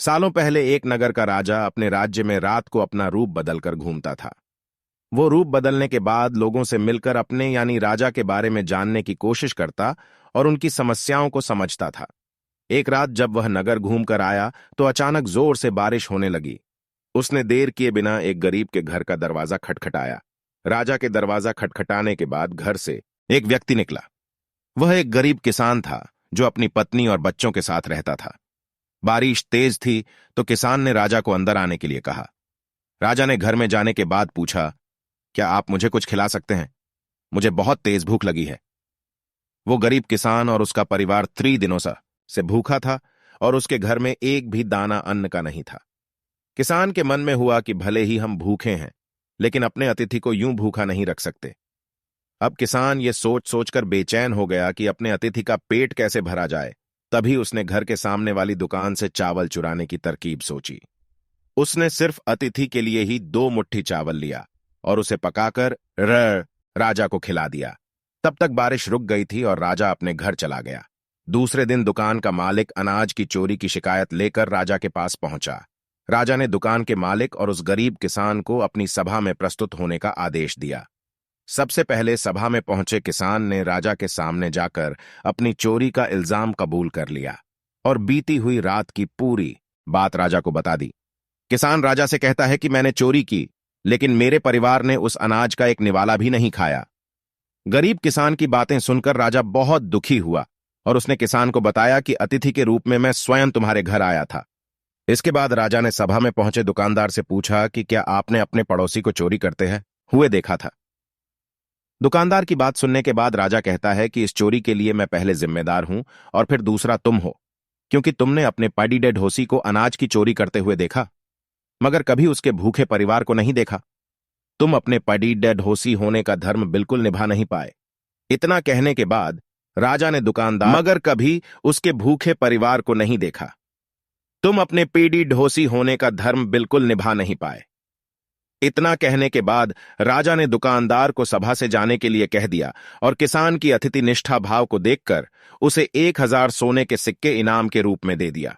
सालों पहले एक नगर का राजा अपने राज्य में रात को अपना रूप बदलकर घूमता था। वो रूप बदलने के बाद लोगों से मिलकर अपने यानी राजा के बारे में जानने की कोशिश करता और उनकी समस्याओं को समझता था। एक रात जब वह नगर घूमकर आया तो अचानक जोर से बारिश होने लगी। उसने देर किए बिना एक गरीब के घर का दरवाजा खटखटाया। राजा के दरवाजा खटखटाने के बाद घर से एक व्यक्ति निकला। वह एक गरीब किसान था जो अपनी पत्नी और बच्चों के साथ रहता था। बारिश तेज थी तो किसान ने राजा को अंदर आने के लिए कहा। राजा ने घर में जाने के बाद पूछा, क्या आप मुझे कुछ खिला सकते हैं? मुझे बहुत तेज भूख लगी है। वो गरीब किसान और उसका परिवार 3 दिनों से भूखा था और उसके घर में एक भी दाना अन्न का नहीं था। किसान के मन में हुआ कि भले ही हम भूखे हैं, लेकिन अपने अतिथि को यूं भूखा नहीं रख सकते। अब किसान ये सोच सोचकर बेचैन हो गया कि अपने अतिथि का पेट कैसे भरा जाए। तभी उसने घर के सामने वाली दुकान से चावल चुराने की तरकीब सोची। उसने सिर्फ अतिथि के लिए ही 2 मुट्ठी चावल लिया और उसे पकाकर राजा को खिला दिया। तब तक बारिश रुक गई थी और राजा अपने घर चला गया। दूसरे दिन दुकान का मालिक अनाज की चोरी की शिकायत लेकर राजा के पास पहुंचा। राजा ने दुकान के मालिक और उस गरीब किसान को अपनी सभा में प्रस्तुत होने का आदेश दिया। सबसे पहले सभा में पहुंचे किसान ने राजा के सामने जाकर अपनी चोरी का इल्जाम कबूल कर लिया और बीती हुई रात की पूरी बात राजा को बता दी। किसान राजा से कहता है कि मैंने चोरी की, लेकिन मेरे परिवार ने उस अनाज का एक निवाला भी नहीं खाया। गरीब किसान की बातें सुनकर राजा बहुत दुखी हुआ और उसने किसान को बताया कि अतिथि के रूप में मैं स्वयं तुम्हारे घर आया था। इसके बाद राजा ने सभा में पहुंचे दुकानदार से पूछा कि क्या आपने अपने पड़ोसी को चोरी करते हुए देखा था? दुकानदार की बात सुनने के बाद राजा कहता है कि इस चोरी के लिए मैं पहले जिम्मेदार हूं और फिर दूसरा तुम हो, क्योंकि तुमने अपने पढ़ी ढोसी को अनाज की चोरी करते हुए देखा, मगर कभी उसके भूखे परिवार को नहीं देखा। तुम अपने पढ़ी ढोसी होने का धर्म बिल्कुल निभा नहीं पाए। इतना कहने के बाद राजा ने दुकानदार मगर कभी उसके भूखे परिवार को नहीं देखा। तुम अपने पीढ़ी ढोसी होने का धर्म बिल्कुल निभा नहीं पाए। इतना कहने के बाद राजा ने दुकानदार को सभा से जाने के लिए कह दिया और किसान की अतिथि निष्ठा भाव को देखकर उसे 1000 सोने के सिक्के इनाम के रूप में दे दिया।